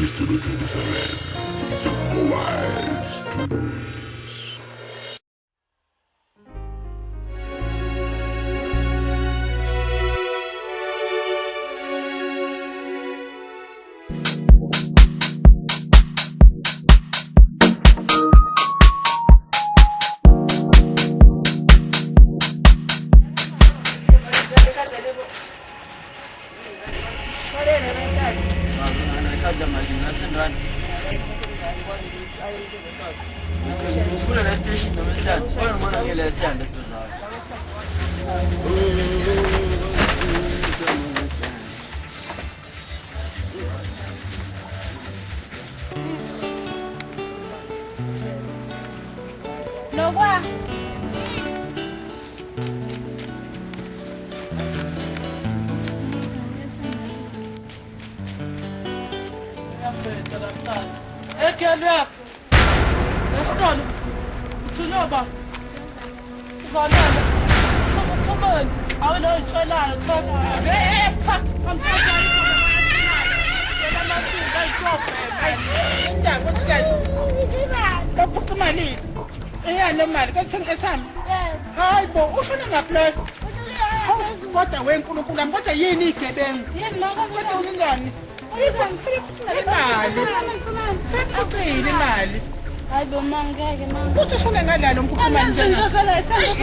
Studio 27. It's a mobile studios. Nova. Ekelwe. Lesitolo. Uthunoba. Uzalana. Sokuthumeni. Awulo utshelayo thona. Fuck. I'm talking. Yena masiza ayikho. Indaba ukuthi baphuca imali eyale mali kwathenga ethami hayi bo ushone ngaplan kodwa wenkulunkulu ami kodwa yini igebengu kodwa uzindani sebephucile imali sebephucile imali Hayi bo mangeke mama. uthi ushone ngalalo mphukuma njena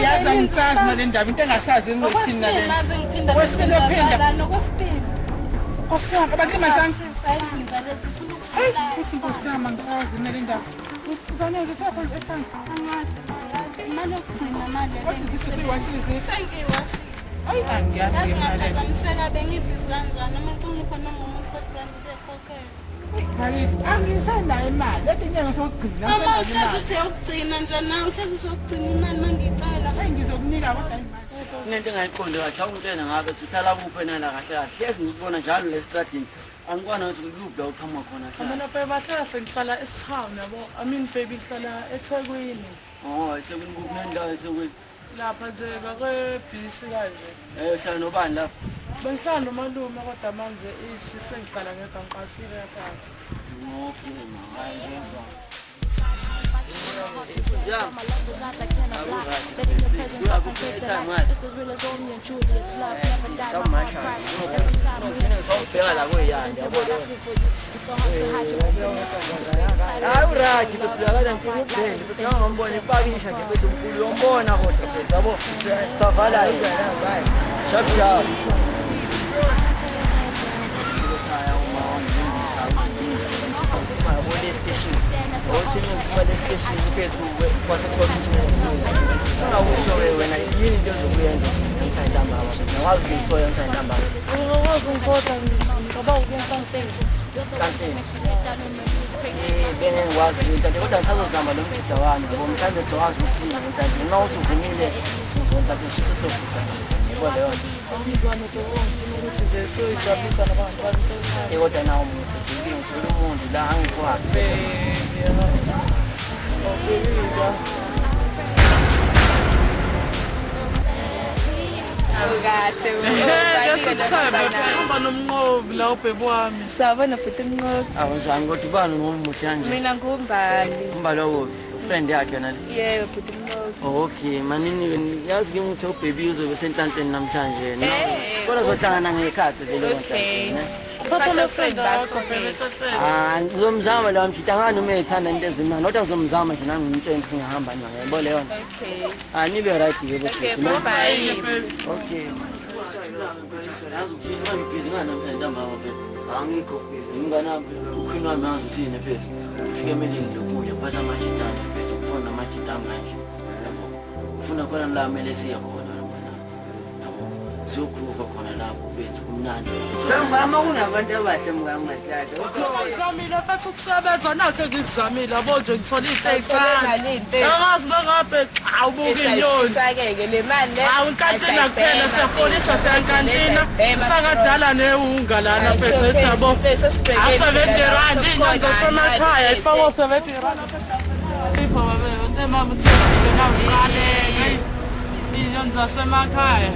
yazi angisazi nale ndaba into engasazi engithini nale kwesibili ophinda kosiyami abankimasanga hayi uthi nkosi yami angisazi nale ndaba uzanele uthapho ekhanda Manje ukugcina imali hayi angiyazi imali Ngizamisela bengibhizi kanjani uma ngicunga khona ngo-1 bekhokhela. Bakithi angisenayo imali lethi inyanga sokugcina Mama uhlezi uthe ukugcina nje nawe uhlezi usokugcina imali mangicela. hayi ngizokunika kodwa imali Kunento engayiqondi kahle awungitshela ngabe uhlala kuphi nala kahle kahle hlezi ngikubona njalo le stradini angikwana ukuthi ukuphi la uqhamuka khona Mina babe bahlala sengihlala eStown yabo. I mean baby ngihlala eThekwini. oh eThekwini kunendawo eThekwini Lapha nje bakweBhishi kanje. uhlala nobani lapha Bengihlala nomalume kodwa manje sengihlala ngedwa ngiqashile kahle. okay hayi ngezwa Awuraji kusilakala ngikubhende futhi ngambona ipakisha nje bese umkhulu uyombona kodwa phela yabo savala yini shap shap police station police station phethu kwase commission awusho wena yini nje ozokuyenza ngithanda nawazi ngithoya ngithanda Ngikwazi ngithola ngicabanga ukuyonkantengo. kanti bene ngikwazi into kodwa ngisazozama lo mthida wami ngoba mhlambe siwazi ukuthi ngithanda noma uthi uvumile sizonta kushiso sofuza yebo leyo Ngizwana ukuthi nje soyijabulisa nabantu bami. kodwa nawo umuntu ngithola umuntu la angikhona Ngiyahamba nomnqobi la ubhebo wami. Sawubona bhuti Mnqobi. awunjani kodwa ubani ngomuthi kanje Mina nguMbali. umbalo wo friend yakhe nale Yebo bhuti Mnqobi. okay manini yazi ke ukuthi ubaby uzobe senhlanteni namhlanje no kodwa zohlangana ngekhathi vele Okay. Uphathele friend bakho phela. ngizomzama la mjita ngani uma ethanda into ezimnandi kodwa ngizomzama nje nangimtshela ukuthi ngihamba naye yabo leyo nto Okay. nibe right ke Okay, bese bye. okay yazi ukuthi manje busy ngana ntamba phela angikho busy nginganami ukhwini wami yazi uthini phela uthi ke mele ngilokule phatha manje ntamba phela ufuna manje ntamba manje yabo ufuna khona la mele siya khona wena yabo siyokhruva khona lapho bethu kumnandi Ngama kunabantu abahle mngamahlahla. Ngizamile mfethu ukusebenza nakhe ngikuzamile yabo nje ngithola Imali iy'tey'cane. Yazi bangabe awubuka inyoni. Isake-ke le mali le. Hawu inkantina kuphela siyafolisha siyankantina. Sisangadala newunga lana mfethu ethi yabo. A-R70 iy'nyoni zasemakhaya ifakwa u-R70. Ipho babe wonke mama uthembile nawe uqaleke. Iy'nyoni zasemakhaya.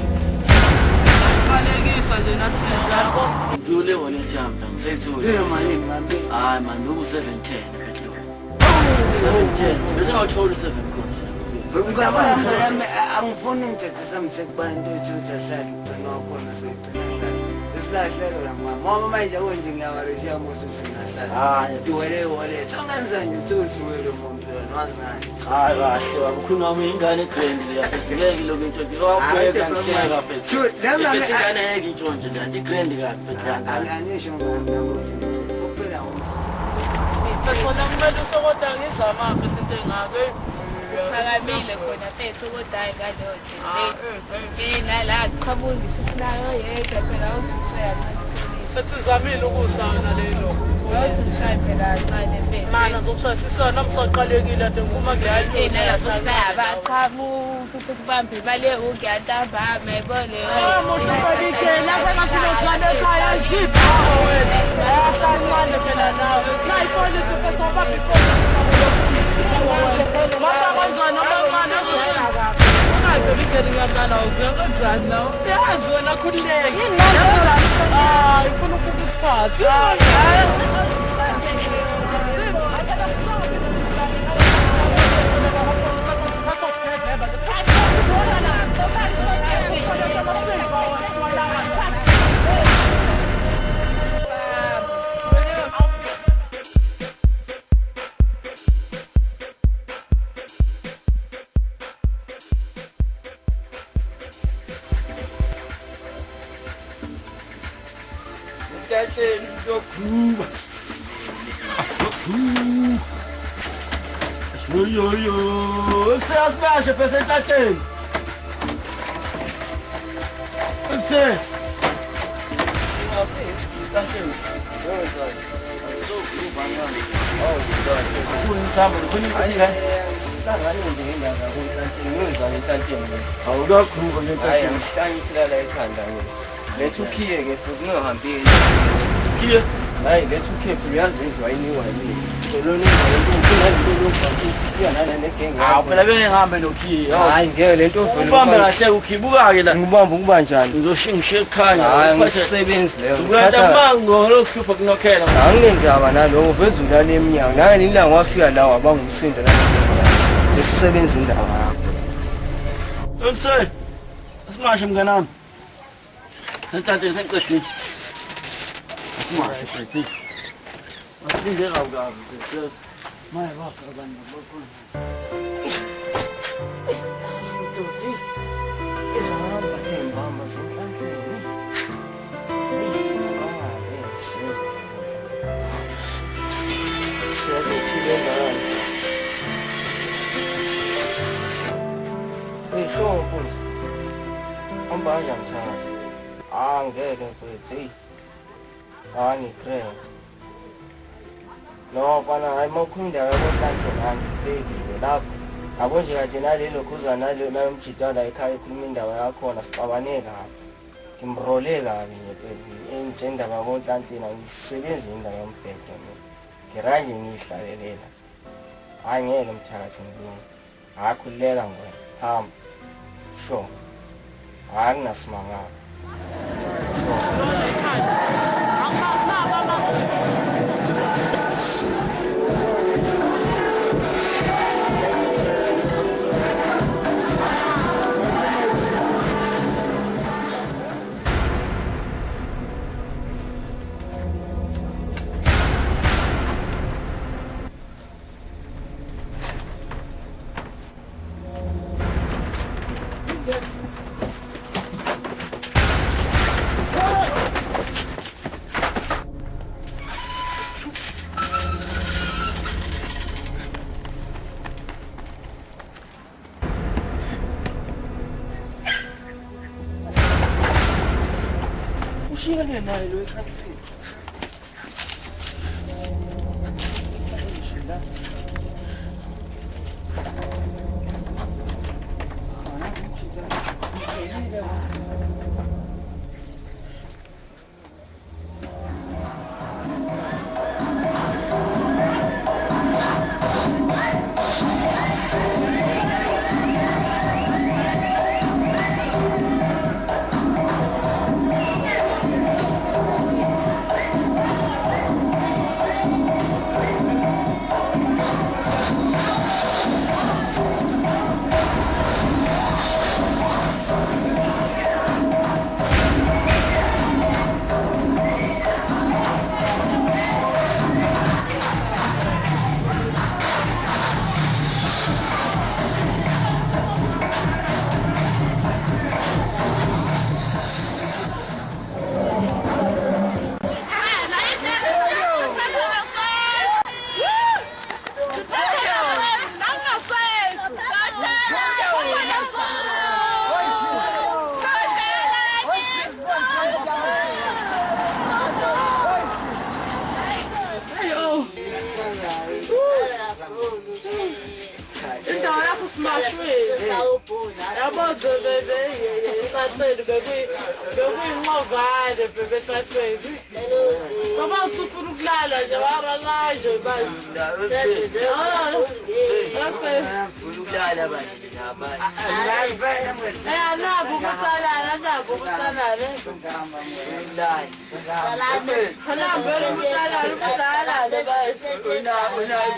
balekisa nje nathi njalo. Ndule wona ejamda ngisayithuli. Hayi man loku 710 petrol. 710. Bese ngawuthola 7 konti. angifuni ngithathisa msekubantu uthutha hlala ugcina wakhona seyigcina hlala sesilahlelo la mama ngoba manje konje ngiyawarisha musu singahlala duwele wole songenza nje uthuthule umuntu yona wazingani Hayi kahle wabukhuna wami ingane grand yaphethe ngeke lokho into yokubheka ngisheka phethe. Ngeke ingane ngeke intshonje kanti grand kabi phethe. angisho ngokuthi kuphela Phela kumele usokoda ngizama phethe into engake. Phakamile khona phethe kodwa hayi ngaleyo ndlela mina la qhamuka ngisho sinayo yedwa phela uthisha yancane Sethi zamile ukusana lelo. uthisha phela yancane phethe Mana ngizokushayisisa namsaqalekile ade nguma yena lapho ngiyayona. sinaba qhamuka futhi kubamba imali ungiyantamba mayibole Umuntu ofalikela sengathi locane ekhaya zipha wena. Ayahlangana phela nawe. Nayipolisi phethe wabamba ifoni. Masa kanjani amancane ukuthi ungabe bigeli ngiyadlala ukuyenzani nawe? Yazi wena khulileke. Hayi ufuna ukubuka isikhathi. Mtateni lokhuba Yo, siyasibashe phese entateni. Mse. Awukakhulu hayi ngihlala ekhanda lethu ukhiye ke futhi ungahambi Kiye. hayi lethu ukhiye futhi uyazi indlu ayiniwa yini lona into lokufika nana negenge Phela beke ngihambe nokhiye. hayi ngeke lento Ubambe kahle ukhibuka-ke la. ngibamba ukuba njani Ngizoshingisha ekhanya. hayi ngisebenzi leyo Ukuyata mango lokuhlupha kunokhela. anginendaba nalo uveza ulala eminyango nani ilanga wafika la wabanga umsindo lesisebenzi indaba yakho Mse. Asimashe mnganami. Sentateni senqedini. Asimashe phethi. Asilinde kabi. Maye bafa abantu bakhona. Sintuthi izahamba nembamba zenhlanhleni Ngisho ambanya mthatha angeke mfethu ngikhrela no bana hayi makhunda yakonhlanhla ngibekile lapho yabo nje kade nalelo khuzana nalo nayomjidana ekhaya ekhuluma indaba yakhona sixabane kabi ngimrole kabi mfethu enjendaba yakonhlanhla ngisebenza indaba yombhedo mina ngiranje ngihlalelela angeke mthatha ngibini hakhuleka ngwena hamba sho anginasimangala ushiyane naye lo ekhasini Kodwa bebe esatweni bekuyinqovane bebe esatweni. Ngoba uthi ufuna ukulala nje warangaje manje. Nabo ukusalala nabo ukusalala.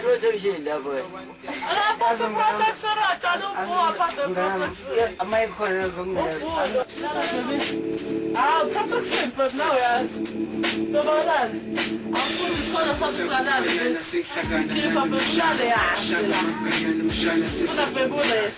Protection lapho. Protection, but no, yes. No, I'm going to something like that. Keep up a shally ass. Put up a bullet.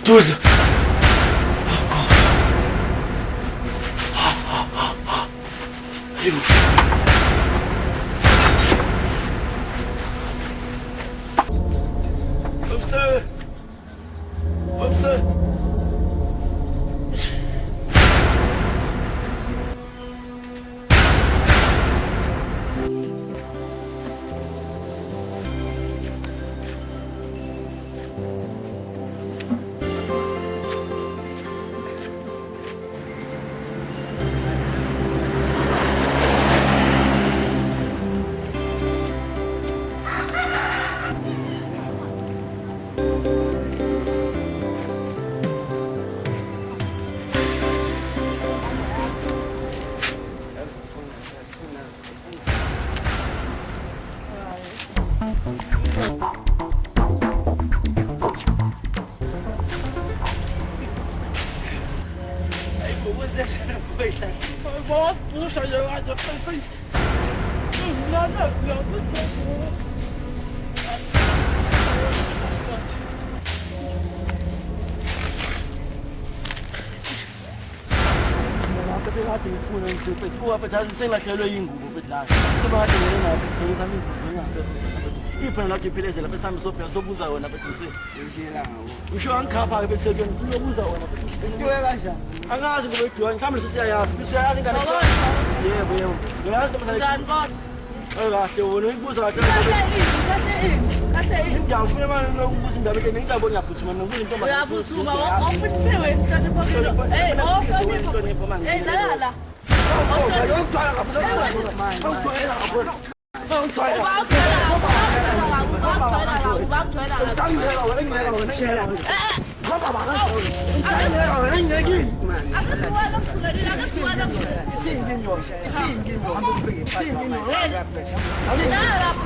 Dude. Sengahlelwe ingubo bedlala kuba kade ngena ngizongisa ingubo engasekho iphela lakhe iphileze lapha sami sophela sobuza wona bethi ngishela ngawo ngisho angikhapha ke bese kuyobuza wona bethi kuyowe kanjani angazi ngoba idiwa mhlawumbe siyayazi ingane yebo ngiyazi manje kahle wona uyibuza kahle ngiyafuna manje nokubuza indaba ke ngiyabona ngiyaphuthuma nokuthi into manje uyabuthuma ofuthiwe mhlawumbe phela lala Aku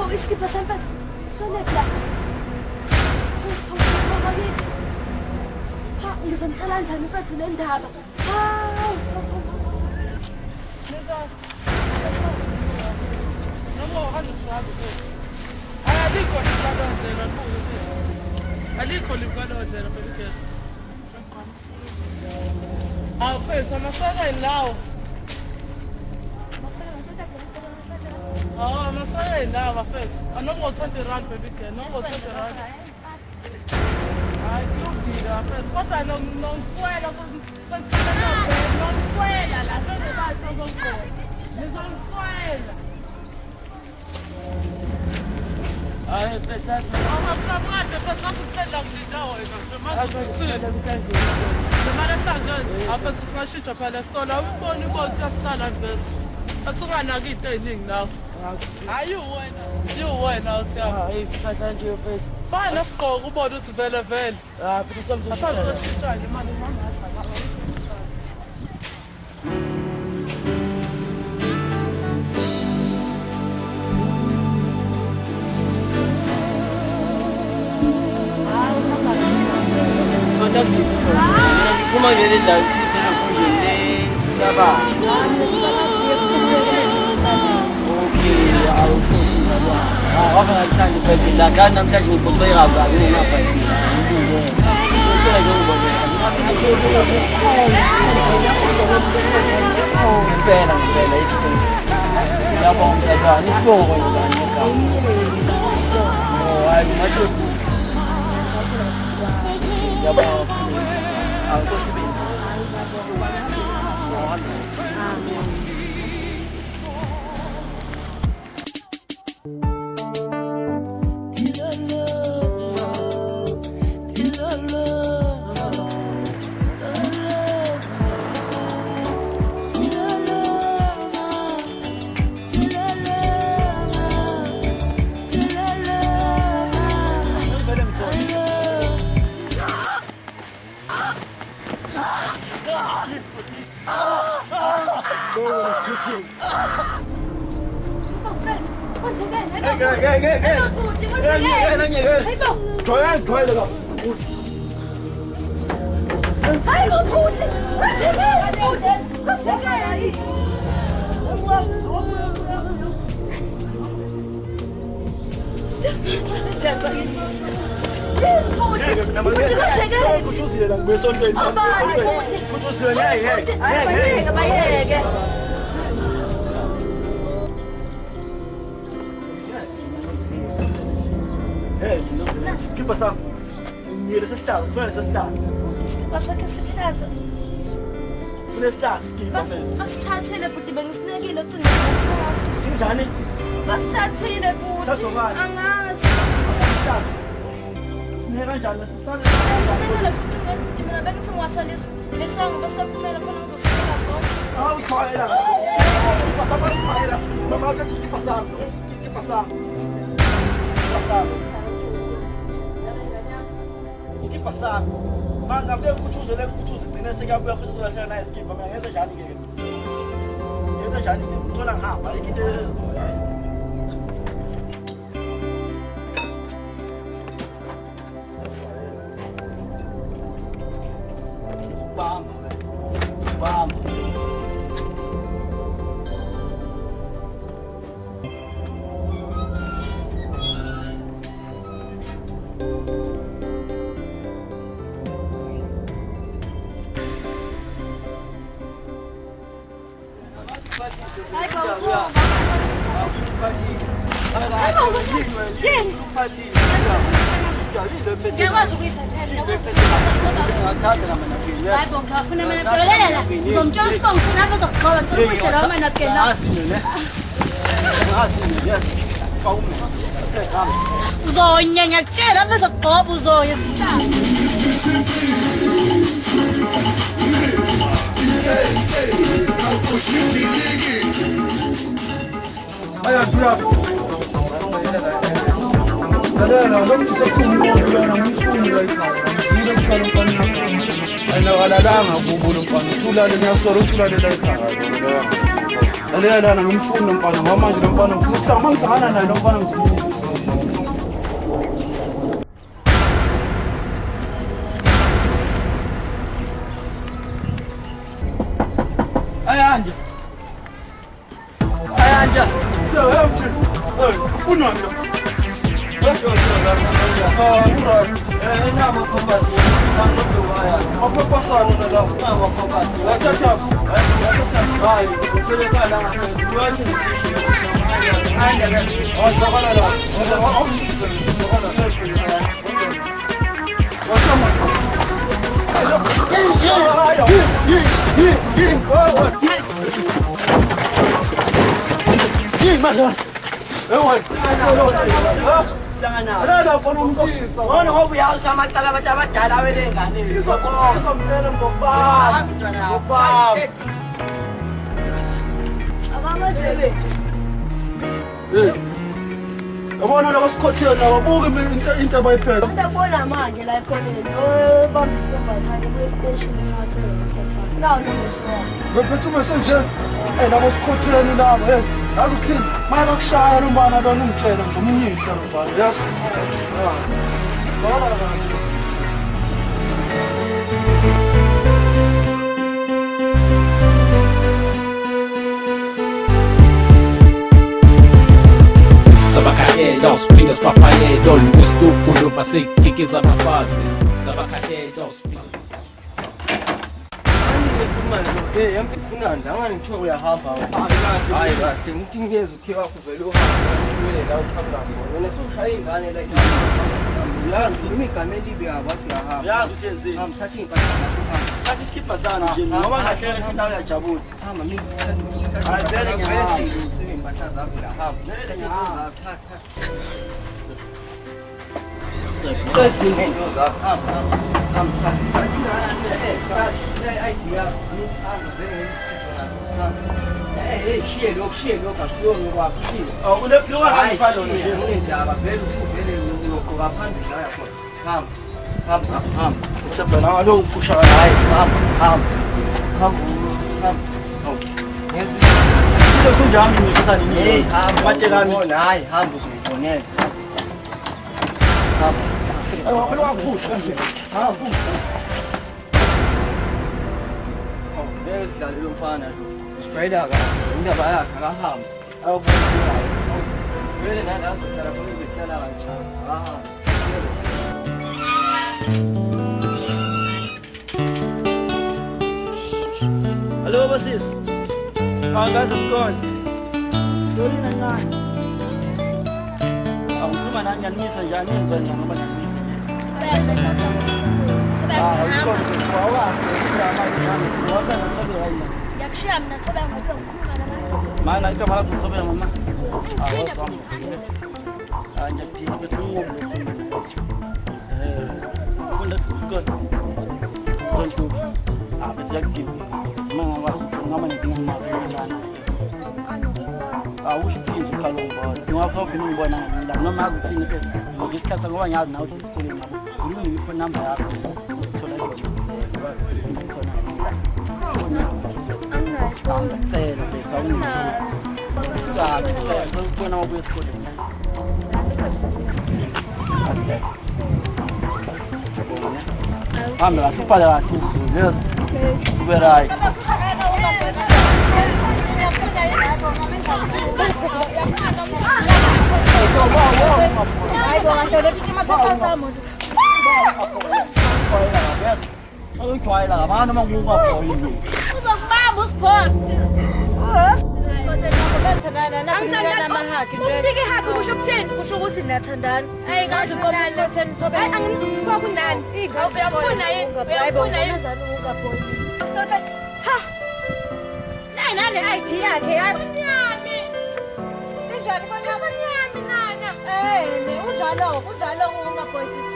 Qu'est-ce qui passe en fait? Sonnette là. ngizomthalanja mfethu le ndaba. Alikho likwalodlela phela. Awufethu amasaka lawo. Oh, masaka lawo first. Anoma 20 rand baby girl. No 20 rand. Ay, kulungile first. Kodwa nongifwela nongifwela la vele bathi ngokho. Ngizongifwela. Ay, phela. Awamsamade phela siphela kulindawo izona. Mara sangani apha sisashitsha phela store la ubona inkosi yakusala mvesi. Athungana into eziningi nawo. Hayi uwena uthi hayi sisatha nje mfethu. Fana siqoqa ubona ukuthi vele vele. Ah, phela somsishaya imali mama. Kuma ngene la sisi lokujene saba. Okay, awufuthi baba. Awakathandi phela la kana namhlanje ngibheka kabi ngapha. Ngiyela nje ngibona. Ngempela ithi. Yabona msazana isibongo ngani ngaka. Oh, hayi mathi. Yabona. Basithathile futhi bengisinekile ucingo Njani? basithathile futhi Sathobani? angazi Sineka kanjani sisale? sinekile futhi mina bengithi ngiwashalisa lesango basaphumela khona ngizosifika sonke Awukhwela. Pasapala. Mama uthi skip pasang. Skip pasang. Pasang. Skip pasang. Manga vele ukuthuze lekuthuze igcine sekabuya futhi uzolahlela naye skip mina ngenze njani ke? Ngenze njani ke? Ngithola ngihamba ikinte Bam. Bam. Ngiyakwazi ukuyithathela hayibo ngafuna mina phelelela ngizomtshela uSibongo ukuthi lapho uzogqoka ngicela ukuyisela wamana phela uzonya ngiyakutshela lapho uzogqoka uzoya sihlala Alalanga kubulo mfana uthulale ngiyasora uthulale la ekhaya alalana ngimfuna mfana manje lo mfana ngifuna mangihana naye lo mfana ngizimisa Ayanda so empty ufuna nje Ngone ngoba uyawusa amacala abantu abadala welengane. Izomela ngobaba. abamazele yabona la basikhothela babuke into abayiphethe ndabona manje la ekhoneni bamntombazane kwi-station ngathi sinawo nomesibona bephethe umesenje labo sikhotheni labo yazi ukuthini maye bakushaya lo mbana lona ungitshela ngizomnyisa lo mfana yazi Sabakahela, pindas papayelo, ustupulo pasekikiza mafazi. Sabakahela, Yamfuna ndangani ngithiwa uyahamba. Hayi kahle ngithi ngiyeza ukhiwa kuvela uhambe la ukhamba ngona. Soshaya ingane la. Yazi imigame elibi yabantu uyahamba. Yazi ukuthi yenzeni. Ngithatha impahla ngahamba. Thatha iskipha sana nje ngoba ngahlela indawo yajabula. Hamba mina. Hayi vele ngiyahamba. Impahla zami ngahamba. Qedzi into zakho. Hamba. Shiye lokhu akusiwona kwakho shiye. Unephluka ngaphandle nje. Unendaba vele uvele ngiyogqoka phambili la yakhona. Hamba. Ushapha la lo uphusha hayi. Hamba. Okay. Yes. Ulokhu njami ngishisa nini? Hey, hamba Matekami. uzibona, hayi hamba uzibonela. Ayi waphela waphusha kanje. Hamba. Ngeke sidlale lo mfana lo. Strider ka. Indaba yakhe akahamba. Ayobona. Vele nalazo sihlala khona ngihlala kanjani. Akahamba. Hello bosis. Angazi sikole. Dori nani? Awukhuluma nani ngiyanimisa njani izwe ngoba ngimisa nje. Usikole kwawa. Ngoba ngithobe hayi. Yakushiya mina thoba ngoba ngikhuluma nabantu. Mana igama lakho ngithobe mama. Awasami. Ngiyakuthini bethi ungobo. Funda kusikole. Don't do. Bethi yakugive. Simanga ngakwazi ukuthi ngama nginkinga ngimazilana. Awusho ukuthini ukhalomba. Ngapha phela ngibona la noma azi ukuthini phela. Ngesikhathi ngoba ngiyazi nawe ukuthi esikoleni ngabo. Ngilungile ifoni number yakho. Uthola yona. Angicela bethu awunayo. Ubona wabuya esikoleni. Hambe kahle ubhale kahle isizulu yezwa. Ube right. Awujwayela abantu uma ngungabhoyini. Uzokubamba uSiphondo. Umbike ihaki kusho ukuthini? Kusho ukuthi niyathandana. Hayi ngazi ngoba uSiphondo thobe. Hayi angikubuka kunani. Uyafuna yini? Uyafuna yini? Ha. Nani ID yakhe yazi? Nyami. Injani konke nyami nana. Unjalo ungabhoyisi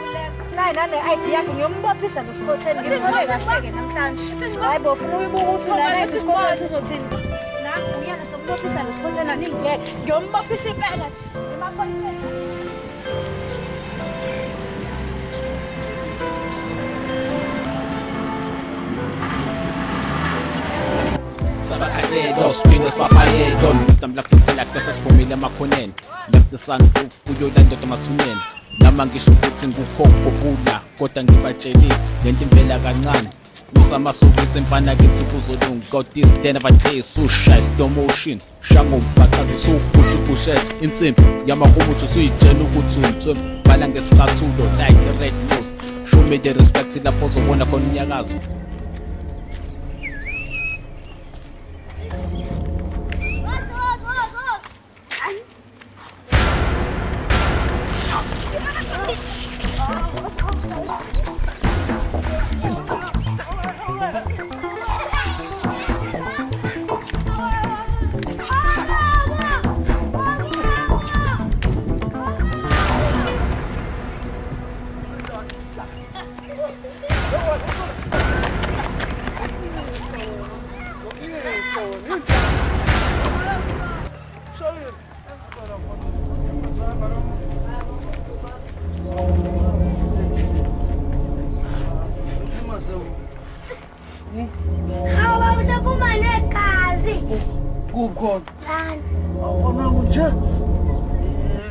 nani ID yakhe ngiyombophisa noSiphotheni ngithole kahle namhlanje. Hayi bo ufuna uyibuka ukuthi la iSiphotheni uzothini? Nami ngiyana sokubophisa noSiphotheni aningeke. Ngiyombophisa impela emaphoyiseni. Sabakahlelo spindos papayelo Ngistamla kuthela kuthatha siphumile emakhoneni Left the sunroof kuyolandoda emathuneni Nama ngisho ukuthi ngukhokho bula Kodwa ngibatsheli lento impela kancane Nusamasuku semfana kithi kuzolunga Got this day never day susha slow motion Shango bakazi sukushushe insimbi yamahubuthi suyitshela ukuthi untswe bala ngesicathulo like the red nose Show me the respect lapho uzobona khona unyakazo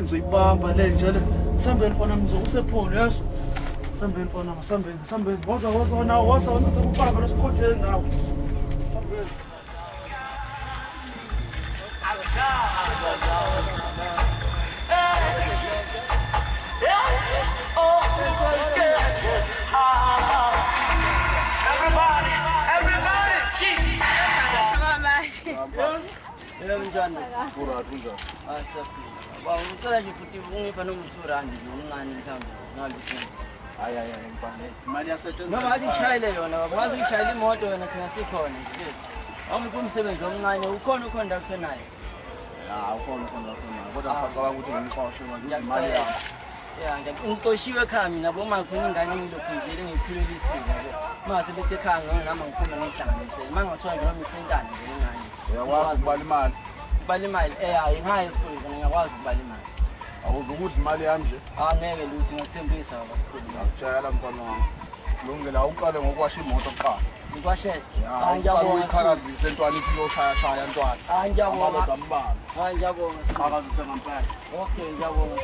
Ngizoyibamba le njalo sambeni mfana mzokusepholo yaso sambeni mfana sambeni waza nawo waza uzokubamba nosikhotheni nawe sambeni Njani? Pura tunja. Saphila. Ngicela nje futhi ungipha no2 rand omncane mhlawumbe ngalithi. Hayi mfana. Imali yasetshenziswa. Noma athi ishayele yona, ngazi uyishayela imoto yona thina sikhona nje. Awumbe umsebenzi omncane ukhona ukhonda kusenayo. Ukhona. Kodwa ngicabanga ukuthi ngimfashe imali yami. Ngixoshiwe ekhaya mina bo makhona ingane ngilokhunjele ngikhulelisile yabo. Mase bethe ekhaya ngama ngikhona ngihlanganise. Mangathola nje noma isentana nje ingane. Uyakwazi ukubala imali. Ukubala imali hayi ngaya esikoleni ngiyakwazi ukubala imali. Awuzukudla imali yami nje. Ngeke lutho ngiyakuthembisa baba sikhulu. Ngiyakutshela mfana wami. Lungela uqale ngokwasha imoto kuqala. Ngikwashe. Ngiyabonga iqhakazise entwana ithi yoshaya ntwana. Ngiyabonga. Ngiyabonga. Ngiyabonga. Iqhakazise ngempela. Okay, ngiyabonga.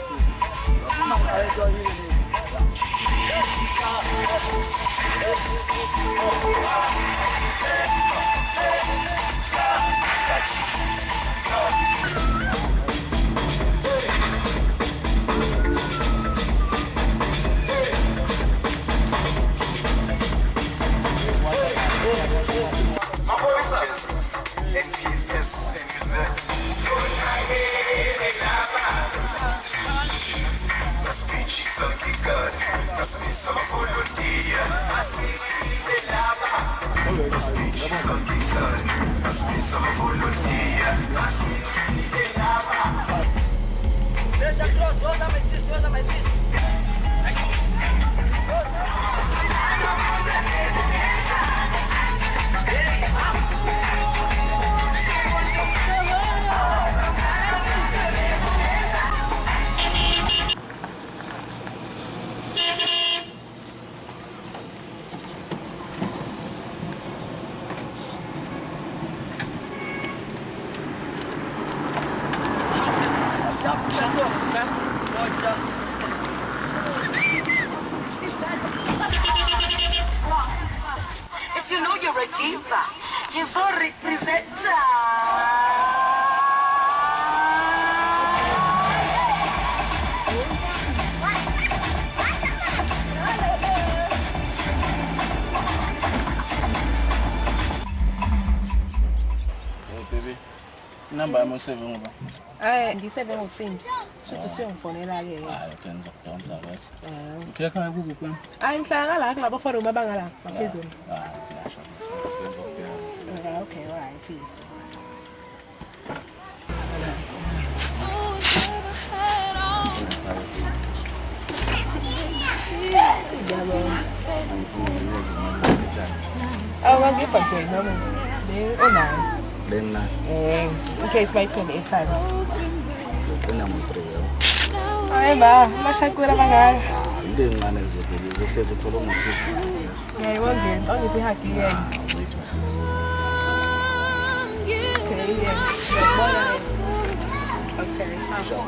If you know you're a diva, you're so representer. Baby, number I'm saving over. Ngiseve ngosindi. Shothi siyongifonela ke. Hayi ke ngizokudonsa bese. Utheka ukuphi? Hayi ngihlala la kulabo forum abangala ngaphezulu. Siyasho. Okay, all right. See. Ngipha nje noma le online. Lena. In case my pen airtime. Namo 3. Hayi ba, mashakura bangala. Ile ngane ngizobheka uzohlezi uthola ungaphezulu. Ngiyayibonga, ongiphi haki yena. Okay, yeah. Okay, sure.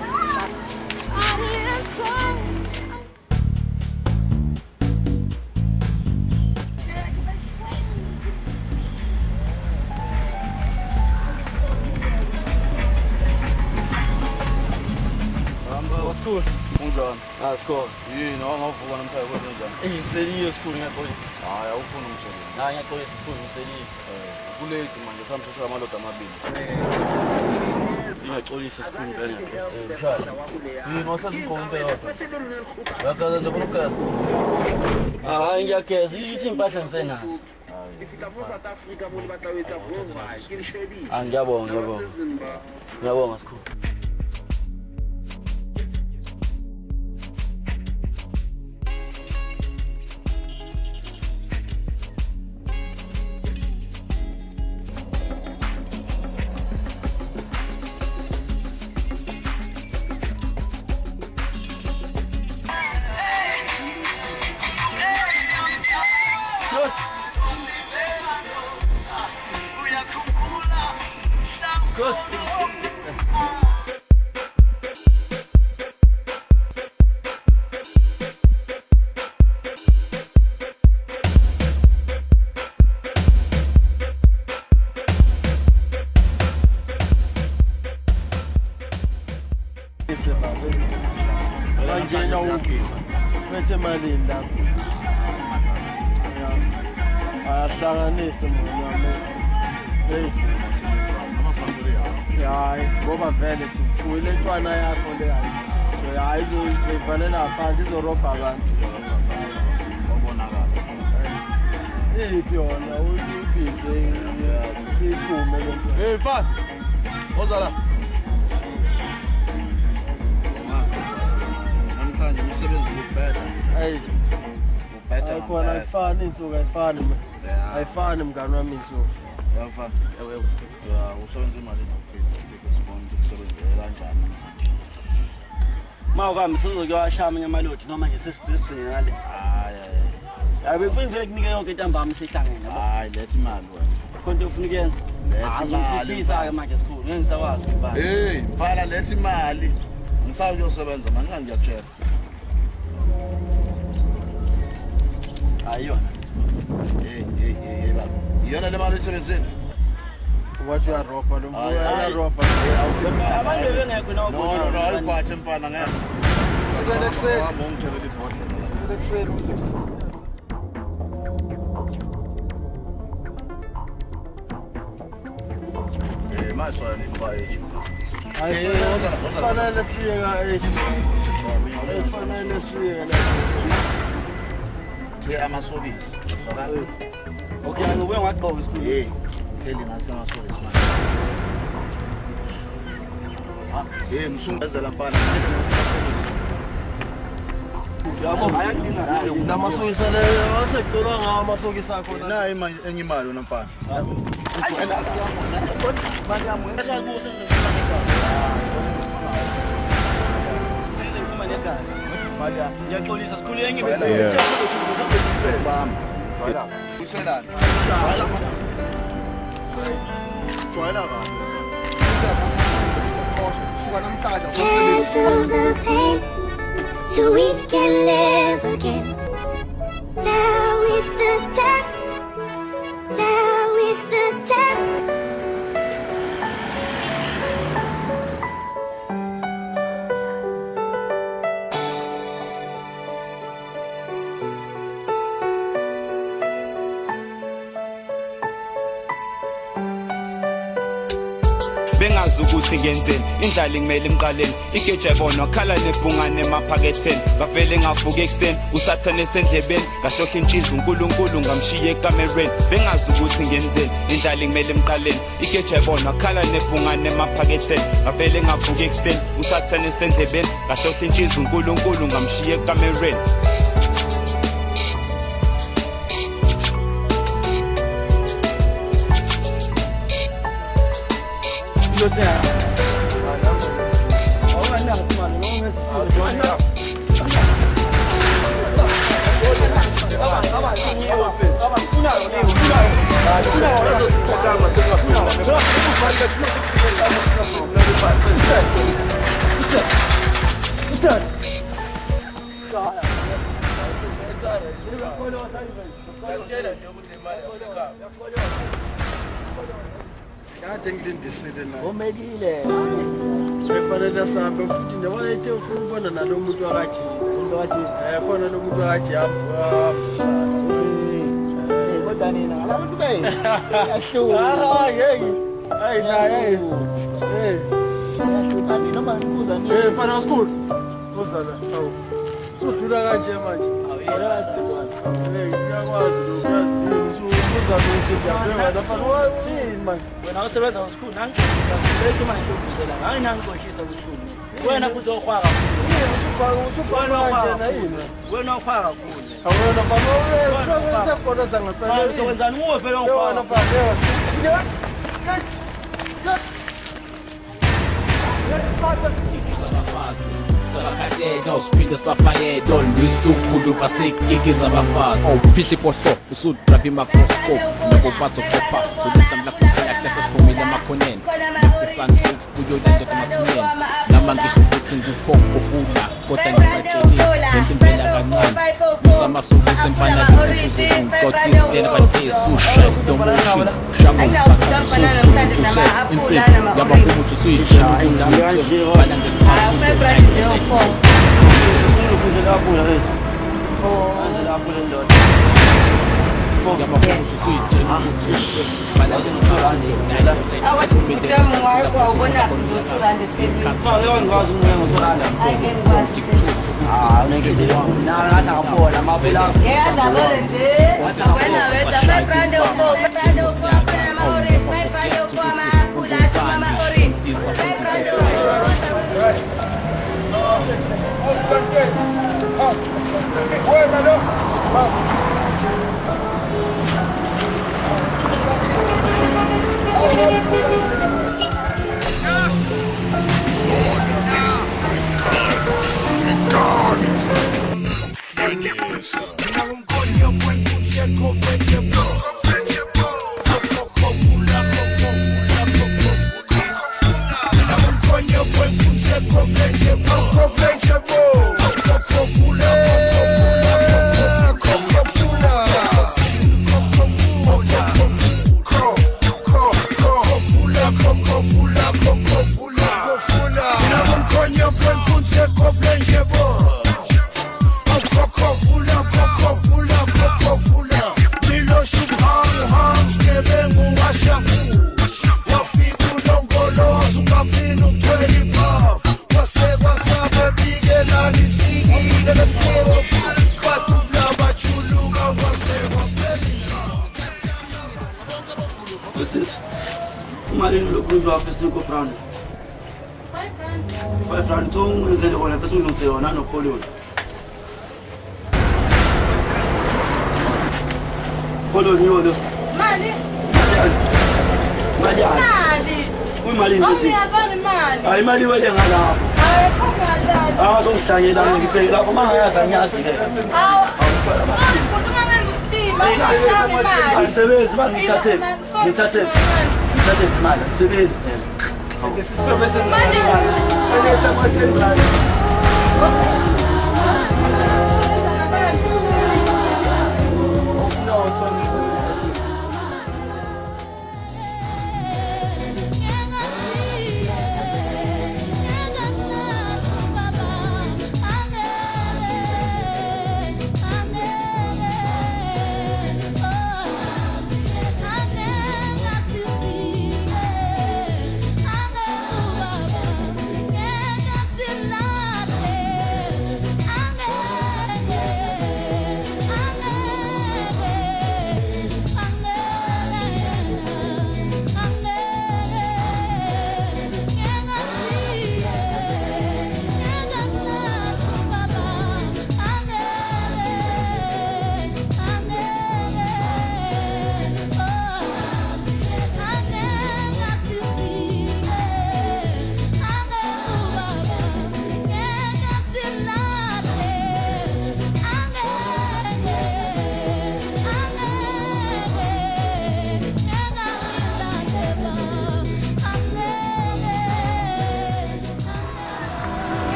What's cool? Unjani? That's cool. Yini awungavuka namhlanje kwenze njani? Ngiseliyo school ngiyaxolisa. Hayi awufuni umsebenzi. Hayi ngiyaxolisa school ngiseliyo. Kulate manje samshosha amaloda amabili. Ngiyaxolisa school ngene. Mshaya. Yini wahlala ukhona into yodwa. Yakaza nje ukugeza. Hayi ngiyageza ithi impahla ngisenazo. Ngiyabonga, ngiyabonga. Ngiyabonga school. Ngena uphethe malini lapho. Ayahlanganisa mina. Hey. Hayi, ngoba vele sifuyile intwana yakho le hayi. So hayi izoyivalela phansi izorobha abantu. Obonakala. Iphi yona uyibize sithume lento. Hey mfana. Ozala. Namhlanje umsebenzi ubheda. Hey. Ubheda. Ayikona ayifani insuku ayifani. Ayifani mngani wami insuku. Yafa. Ya usebenza imali nokuphila sibona ukusebenzela kanjani. Mawukami sizokuyashama nyamalodi noma nje sesidisini ngale. Hayi. Befuna vele kunike yonke intambama sihlangene yabo. Hayi letha imali wena. Konke ufuna ukuyenza. Letha imali. Ngizisa manje sikhulu. Ngeke ngisakwazi ukubala. Hey, mfana letha imali. Ngisawuyosebenza manje ngiyakutshela. Ayona. Hey baba. Iyona le mali esebenzeni. Wathi uyaropa lo muntu uyaropa. Abanye bengekho nawo. No, ayiphathe mfana ngeke. Sikele kuseni. Hamba ungithekele ibhodlela. Sikele kuseni uze. Maswali ngoba ethi. Hayi, fanele siye ka ethi. Fanele siye la. Thi amasokisi. Sokala. Okay, ngobe ngaqoka isikhulu. Hey, theli ngathi amasokisi manje. Hey, msungazela mfana, theli ngathi yabo ayadinga namasokisi leyo wasekutola ngawo amasokisi akho nayi enye imali wena mfana. Ngiyaxolisa sikhulu yenye bam. Uselana. Joyela ka. Cancel the pain so we can live again. Now is the time. Now is the time. bengazi ukuthi ngenzeni indlala ngimele imqaleni igeja ibona wakhala nebhungane emaphaketheni ngavele ngavuka ekseni usathane esendlebeni ngahlohla intshiza uNkulunkulu ngamshiya ekamereni bengazi ukuthi ngenzeni indlala ngimele imqaleni igeja ibona wakhala nebhungane emaphaketheni ngavele ngavuka ekseni usathane esendlebeni ngahlohla intshiza uNkulunkulu ngamshiya ekamereni Kade ngilindisile naye. Omekile. Kufanele sahambe futhi nje wayethe ufuna ukubona nalomuntu wakaji. Umuntu wakaji. Khona lo muntu wakaji afisana. Kodwa nina ngalabantu bayi. Yahluka. Yeki. Hayi naye. Yahluka noma ngibuza nini. Pana school. Uzala. Awu. Sudlula kanje manje. Awuyazi ngiyakwazi lokho uzama ukuthi ngiyabeka lapha wathini manje wena usebenza esikhulu nangizasibeka imali yokuzela hayi nangixoshisa esikhulu wena futhi okhwaka usubhaka manje na yini wena okhwaka kakhulu awona baba wewe sekhona zangaphela uzokwenzani nguwe vele okhwaka Sabakadeda usiphinda sibafayeda olwisikhulu basekikiza abafazi awuphihla ipohlo usudrapha imicroscope nokubatho kopha solistamla futhi access siphumile emakhoneni lesisan kuyolandoda emathuneni noma ngisho ukuthi ngukhonkho kula kodwa ngibatsheli lento impela kancane usamasuku sempana lithi ngikotistela batesu stress domotion shamu yaba ukuthi suyijela bala ngesithathu God is malini lokhu uzwafe siko brand 5 rand ungenzele wona bese ulungise yona noPoloni Poloni yolo Mali Uyimali bese Hayi imali wele ngalapho songihlangela ngifike lapho mangayazi anyazi ke Alisebenzi manje ngithathe imali alisebenzi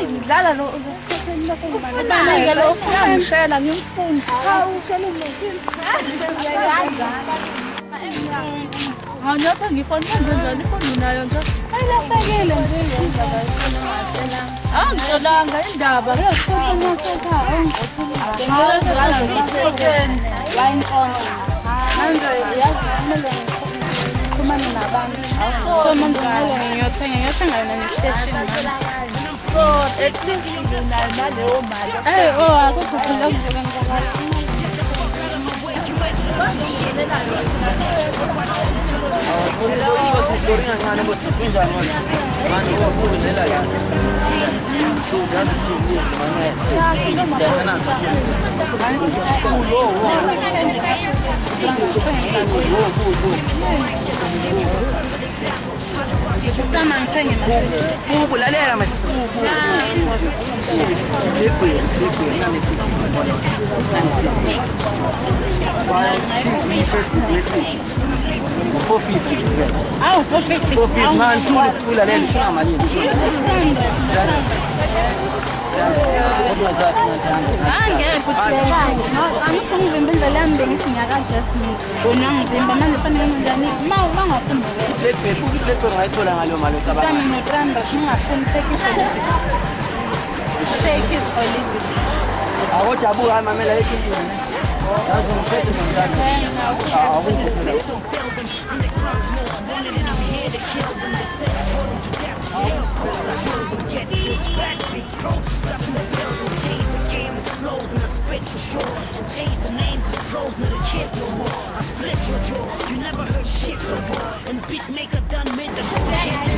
Ngidlala lo sithatheni lase lo ufuna ngishela ngimfundi. Hawu ushela umuntu. Ngiyathi ngifona kanjani ifoni nayo nje. Ayilahlekile nje indaba ifona ngathela. Ngitholanga indaba ngiyasithatha ngiyathatha. Ngiyazala ngisetheni line on. Manje yazi kumane nabantu. So manje ngiyothenga yona ne-station. So at least naleyo mali. Akukho phela ukulalela masisi Change the name, cause pros not a kid no more. I split your jaw, you never heard shit so raw. And beat maker done made the whole head.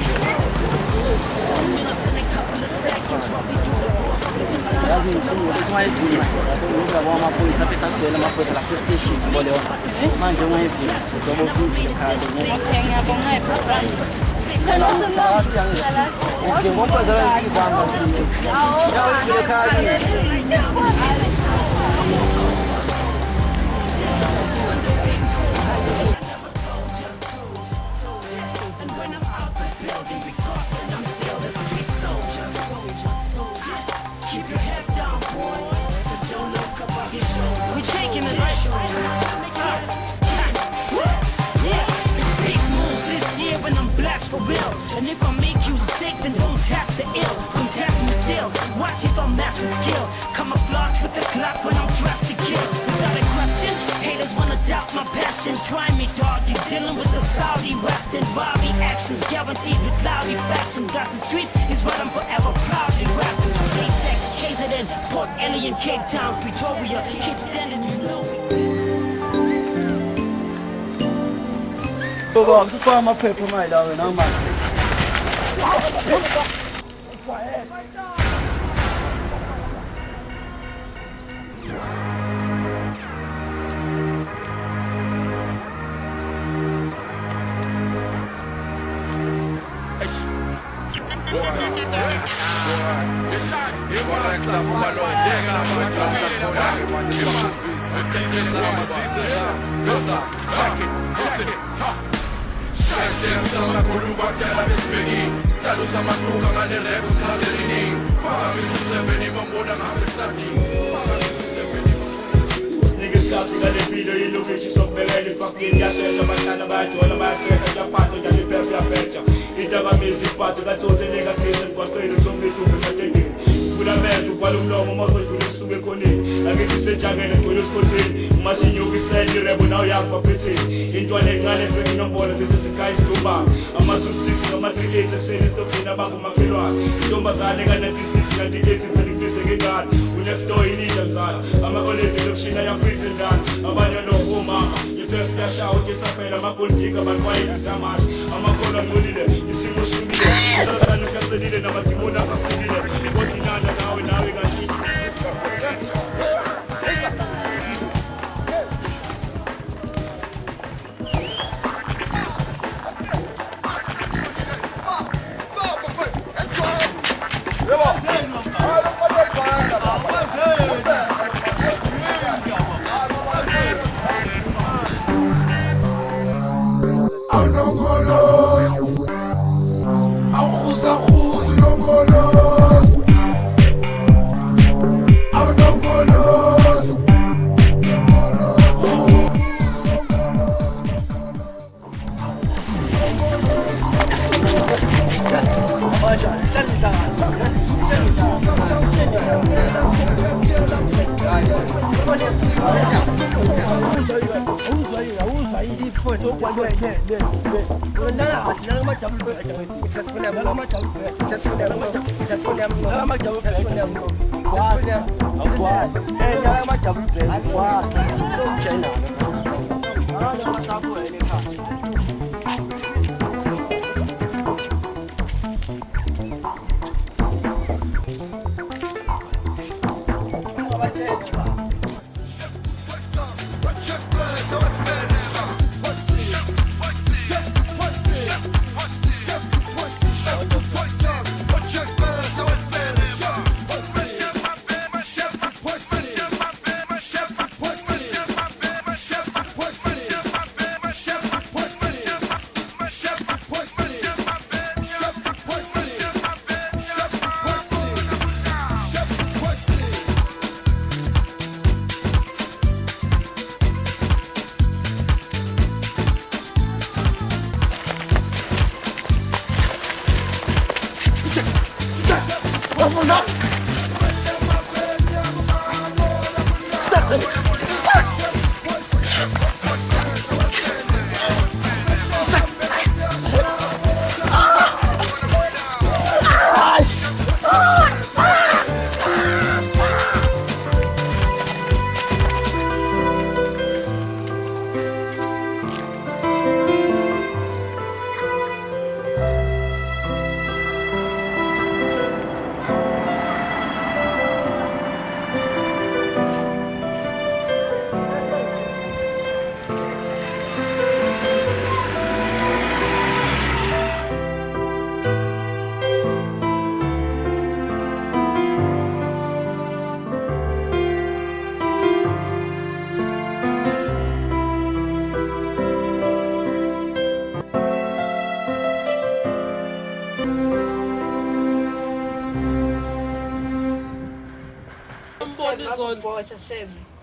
2 minutes and a couple of seconds while we do the boss. And if I make you sick, the ill. Come test me still. Watch if I'm mess with skill. Camouflage with the clock when I'm dressed to kill. Without a question, haters wanna doubt my passion. Try me, dog. You dealing with the Saudi Western Bobby actions, guaranteed with loudy faction. Gaza streets is what I'm forever proudly rapping. J-Tech, KZN, Port Alien, Cape Town, Pretoria. Keep standing, you know. Baba, sifaka amaphepha mayila wena manje. Niggas counting on the video, you look at yourself, belly fucking gas, I'm not about you, all about you, and your partner, you pay your pension. It never means it's part of that total nigga case and what kind of zombie to be taking. Kuna mtu kwa lumlo mmoja kulisume koni akitise jangene kulusikothi machine yokusela irebo nawo yazi baphethe into alecane efeki nombolo zithi sikhaya isitumba ama 26 noma 38 ekseni stopina bangu makhelwane intombazane ka 96 98 ngifike ngengane unext door ilida mzala ama oledi lokushina yampithe ndani abanye no mama first yashawo kesapela amagolidika bankwayezi samashi amakhono angcolile isimo shubile sasana kaselile namadimona afukile kodinana nawe kashi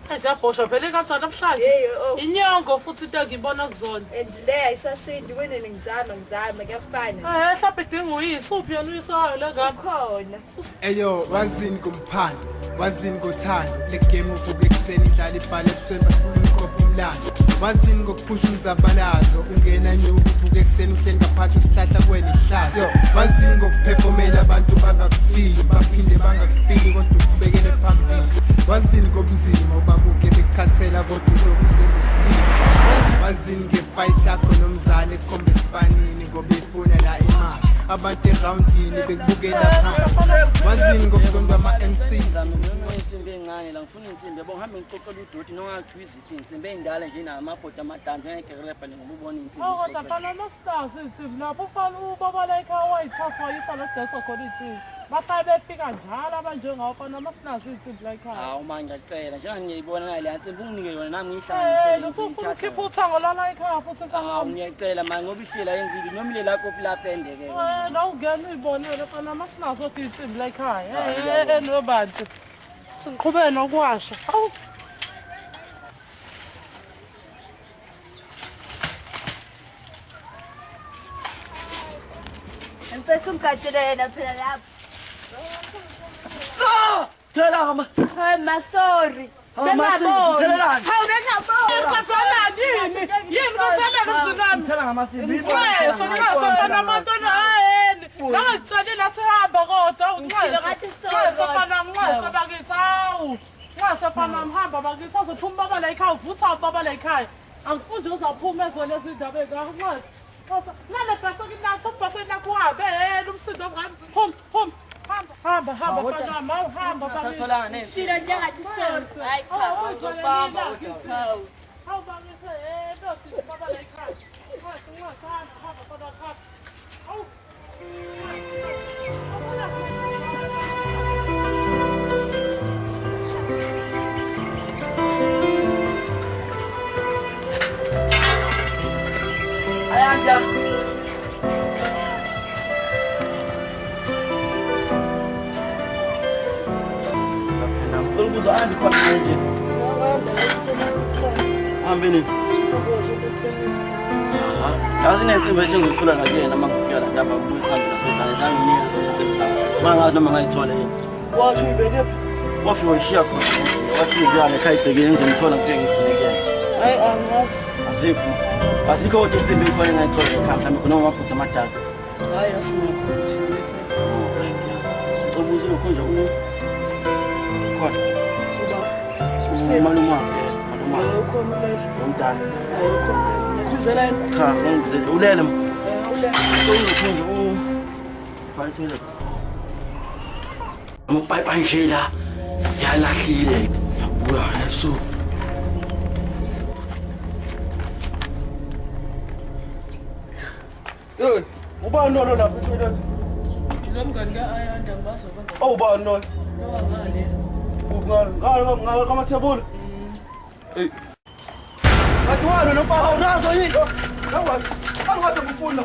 Siyabhosha phela engathi namhlanje. Inyongo futhi into engibona kuzona. And le ayisasindi wena ngizama kuyafana. Mhlawumbe idinga uyise uphi yena uyisayo le ngapha. Khona. Eyo wazini kumphando, wazini ngothando, le game uvuka ekseni idlala ibhala ebusweni bafuna ukopha umlando. Wazini ngokuphusha umzabalazo, ungena nyuku uvuka ekseni uhleli ngaphansi isihlahla kwena ihlazo. Yo, wazini ngokuphefomela abantu bangakufiki, baphinde bangakufiki kodwa uqhubekele phambili. Wazini ngobunzima ubabuke bekhathela kodwa uloku usenza isilima. Wazini ngefight yakho nomzali ekhomba esipanini ngoba ifuna la imali. Abantu eroundini bekubukela phansi. Wazini ngokuzonda ama-MC. Insimbi encane la ngifuna insimbi yabo ngihambe ngiqoqela udoti nongathi iziphi insimbi ey'ndala nje namabhodi amadance ngeke nje ngoba ubona insimbi. Kodwa fana masinazi insimbi lapho ufana ubaba la ekhaya wayithatha wayisa la kudesa khona insimbi. Bahlale befika njalo abanjengawo fana masinazi insimbi la ekhaya. Hawu manje ngiyacela njengoba ngiyibona ngale nsimbi unginike yona nami ngiyihlanganisele usufuna ukhipha uthango lana ekhaya futhi mfana wami. Ngiyacela manje ngoba ihlela yenzile nomile lakho lapha endeke. La ungena uyibonele fana masinazo insimbi la ekhaya. Nobantu. Ngiqhubeke nokuwasha. Awu. Empethu ungadelena phela lapha. Thela ma. Hey ma sorry. Thelelani. Hawu bengabona. Ukhathalani yini? Yini ukhathalani mzunami? Thela ngamasimbi. Sona amantwana hayeni. Ngangithole nathi hamba kodwa Ngithile ngathi sorry. Sofana mnqasa bakithi hawu. Ngasafana mhamba bakithi azophuma baba la ekhaya uvutha baba la ekhaya. Angifundi uzaphuma ezona izindaba ezingazi. Nale bhaso kinathi ubhasena kuhambe umsindo ngami. Hom. Hamba hamba bakithi. Shila njengathi sorry. Hayi cha. Uzobamba uthi. Hawu bakithi nothi baba la ekhaya. Hamba baba khapha. Hawu. Ayanda. Ngicela andi khona nje. Hambeni. Yazi nensimbi engiyithula ngakuyena makufika la ndaba ngibuyisana naphezana zanginike zona insimbi zami. Mangazi noma ngayithola yini. Wathi uyibeke wafika uyishiya khona. Wathi ngiyale ekhaya igcekeni ngizomthola ngifike ngisinekele. Hayi angazi. Azikho. Asikho kodwa insimbi ekhona engayithola ekhaya mhlawumbe khona amabhuti amadala. Hayi asinakho ukuthi ubuze lokho nje khona. Maluma. Ukhona ulele. Umntana. Ukhona. Ngibizela yini? Cha, ngibizela. Ulele ma. Ulele. Ukhona bayithole. Amabhayipa nje la yalahlile. Yabuya leso. Hey, ubani lo lapha ethweleni? Lo mngani kaAyanda ngibazo kwanga. Ubani lo? Lo ngale. Ngale kamathebula. Hey. Atwala nomfaka urazo yini? Hawa. Angathi ngifuna.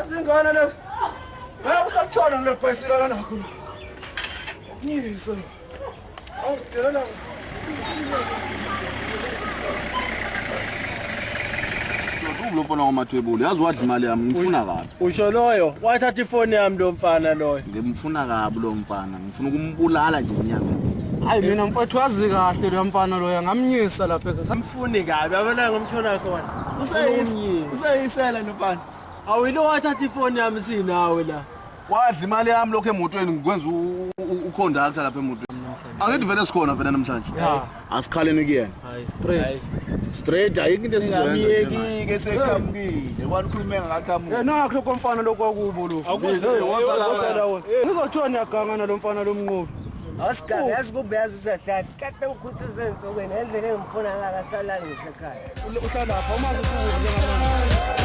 Asingana le. Hayi usatshona le bhayisela kana khona. Ngiyisa. Awu delana. Lo mfana wamathwebula yazi wadla imali yami ngifuna kabi. Usho loyo wathatha ifoni yami lo mfana loyo. Ngimfuna kabi lo mfana. Ngifuna ukumbulala nje inyanga. Hayi mina mfowethu wazi kahle lo mfana loyo ngamnyisa lapha samfuni kabi abona ngomthola khona. Usayisela nomfana. Awuyilo wathatha ifoni yami sinawe la. Wadla imali yami lokho emotweni ngikwenza uconductor lapha emotweni. Angithi vele sikhona vele namhlanje. Asikhaleni kuyena. Hayi straight. straight ayikho into esiziyeke seqhamukile kwanikhulume ngakamuva nakho lokho mfana lokwakubo lo ngizothiwa niyagangana lo mfana lomnqobi asigabe yazi kube yazi uzahlala kade ukhuthuze ensokweni endlela engifuna ngakasalala ngisekhaya uhlala lapha umazi ukuthi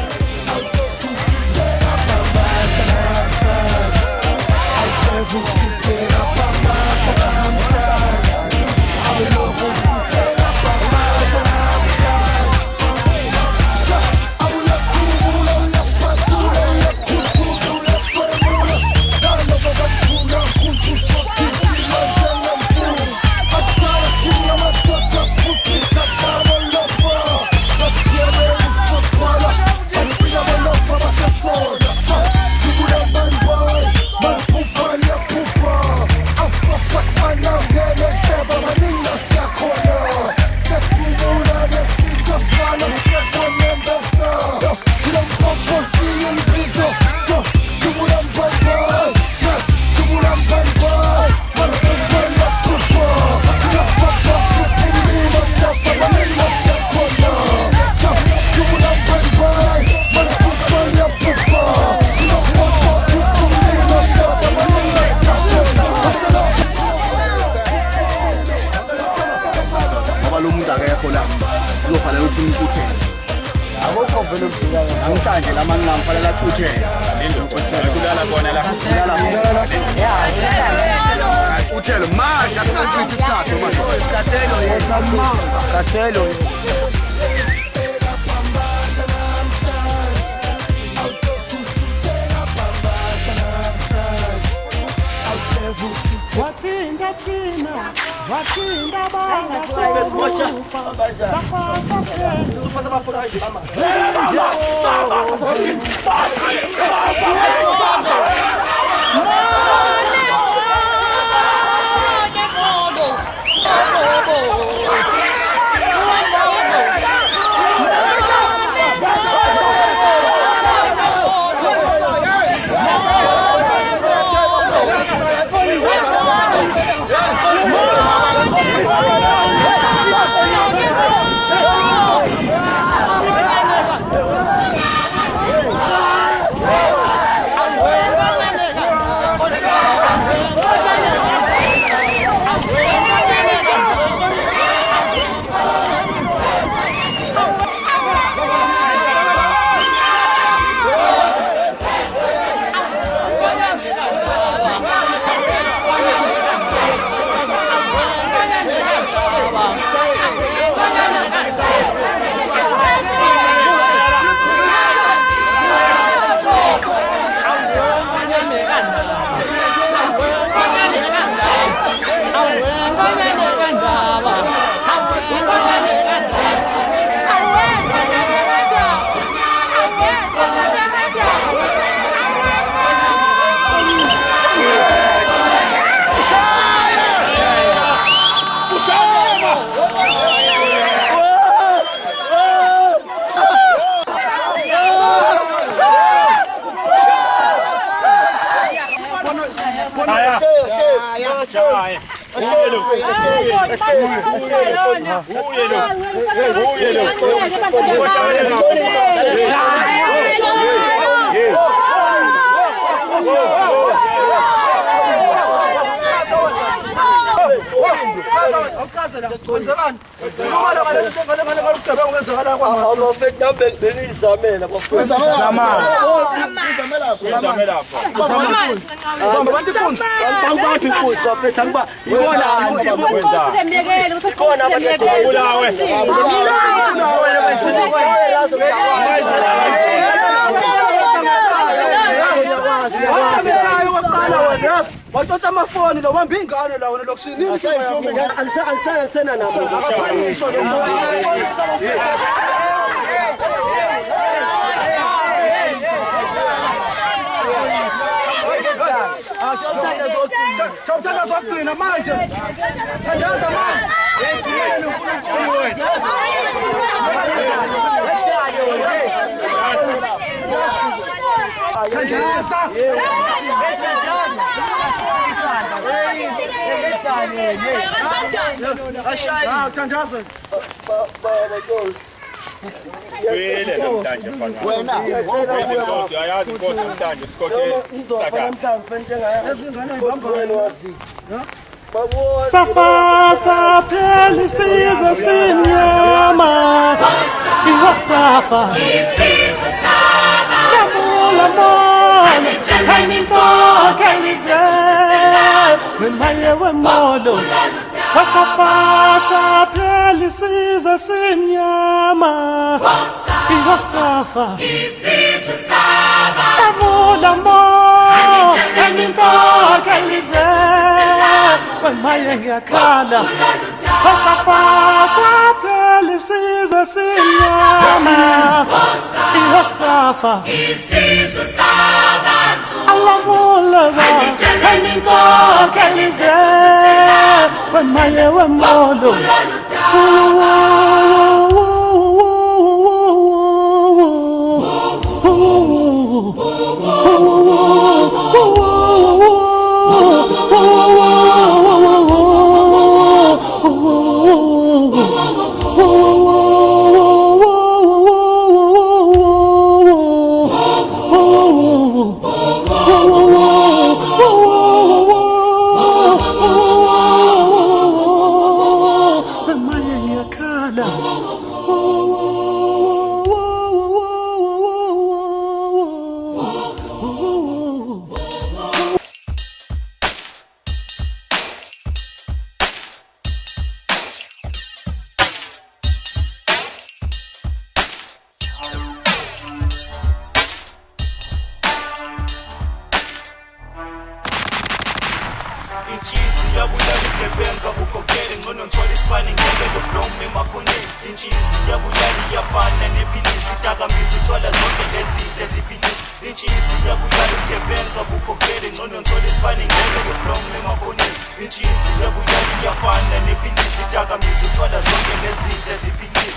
namhlanje lamanye ngamfanele athuthele kulala bona la uthele manje asingachithi isikhathi manje isikhathelo yena isikhathelo wathinda thina wathinda banga sokufa safa saphela ufasa bafuna nje wathatha amafoni lo bamba ingane la wena lokusinini alisana nabo akaphanisho lo Shawuthanda zokugcina manje. Thandaza manje. Yekini uNkulunkulu wena. Thandaza. Ashayi. Thandaza. Vele namhlanje mfana. Wena ayazi inkosi namhlanje sikothe saka. Ezingane ayibambayo. Safa saphela isizwe simnyama iwasafa isizwe saba yavula mona haninkoka lize wemaye wemolo Safa saphela isizwe simnyama iwasafa isizwe saba yavula mona haninkoka lize Wemaye ngiyakhala Safa saphela isizwe simnyama iwasafa isizwe sabantu alamula haninkoka lize wemaye wemolo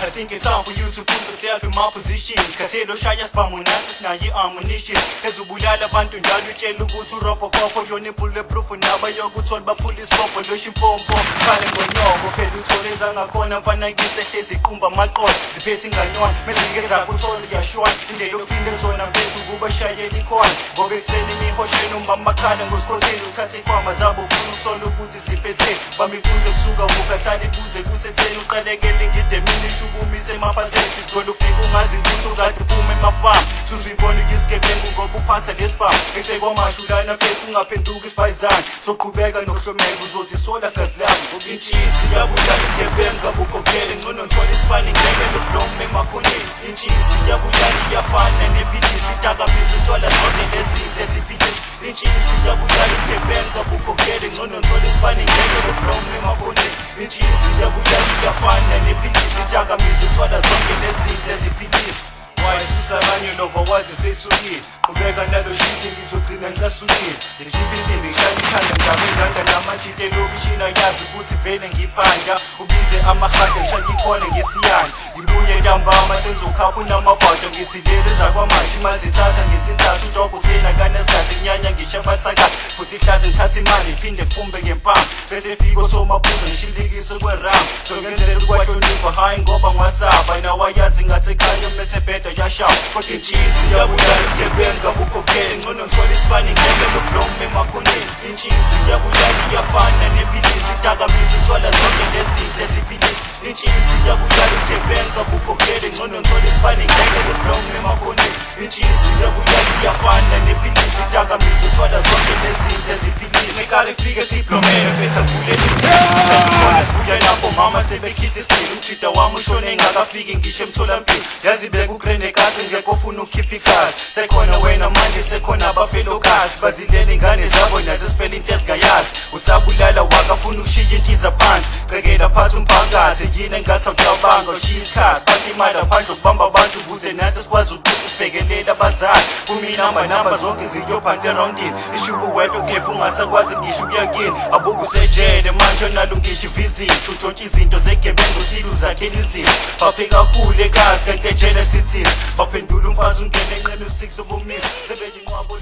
I think it's time for you to put yourself in my position. Kathelo shaya spamunathi sinayi ammunition. Ezubulala abantu njalo utshela ukuthi uropho kopho yona bulletproof naba yokuthola baphula isikopho losho impompo. Khale ngonyoko phela uthole zangakhona mfana ngithi ehlezi iqumba amaqolo ziphethe inganyona mezike zakuthola uyashona indlela yokusinde zona mfethu ukuba shayela ikhona ngoba ekseni imihosheni umbamakhala ngosikhotheni uthathe ikhwama zabo ufuna ukuthola ukuthi ziphethe bamikuze kusuka ukathali kuze kusekuseni uqalekele ngidemini ishukumise emaphasenti zolo ufika ungazi ukuthi ukade uphume emafamu tuzibona ukisigebengu ngoba uphatha lesibhamu esekwamashulana mfethu ungaphenduka isibhayizana soqhubeka nokuhlomeka uzothi sola gazi lami ubintshisi yabulala igebengu kabukhokhele ngcono ngithola isibani ngeke lokulomu emakhoneni intshisi yabulala iyafana nephilisi idakamisa utshwala zonke lezinto eziphilisi intshisi yabulala igebengu kabukhokhele ngcono ngithola isibani ngeke lokulomu emakhoneni intshisi yabulala iyafana nephilisi idakamisa utshwala zonke lezinto eziphilisi wayisusabanyo nova wazi sesukile qhubeka nalo shiti ngizogcina ngisasukile ngikhipha insimbi ngishaya ikhanda ngijame nganda namantshite lokishina yazi ukuthi vele ngiphanda ubize amahanda ngishaya ikhona ngesiyana ngibuye ntambama senzokhapha unamabhodo ngithi lezi zakwamanje imazithatha ngisithatha utoko sena kanesikhathi kunyanya ngishabathakathi futhi ihlaze ngithatha imali iphinde fumbe ngempama bese fiko somaphuzo ngishilikise kweram songenzela ukwahlonipha hayi ngoba ngwasaba nawayazi ngasekhaya mesebheda yashaya kodwa intshisi yabulala igebengu kabukhokhele ngcono ngithola isibani ngeke lokulomu emakhoneni intshisi yabulala iyafana nephilisi idakamisa utshwala zonke lezinto eziphilisi intshisi yabulala igebengu kabukhokhele ngcono ngithola isibani ngeke lokulomu emakhoneni intshisi yabulala iyafana nephilisi idakamisa utshwala zonke lezinto eziphilisi nekale fike siplomele fetha vulele ngiyona sibuya lapho mama sebekhitha isicelo umjida wami ushone engakafiki ngisho emtholampilo yazibeka ugrene kasi ngekho ufuna ukhipha igazi sekhona wena manje sekhona abafelokazi bazilele ingane zabo nazo sifela into ezingayazi usabulala wakafuna ukushiya intshiza phansi cekela phansi umphakathi yini engathi awucabanga ushiya isikhathi kanti imali aphandle ukubamba abantu ukuze nathi sikwazi ukuthi sibhekelele abazali kumina namba zonke ziyophanti erondini ishubu wedwa kepha ungasakwazi ngisho ukuyakini abuke usejele manje nalo ngisho ivizithi utshontsha izinto zegebengu stilu zakhe izinto baphe kakhulu ekazi kanti ejele sithini baphendula umfazi ungene enqeni u6 obumisi sebenye inqwabo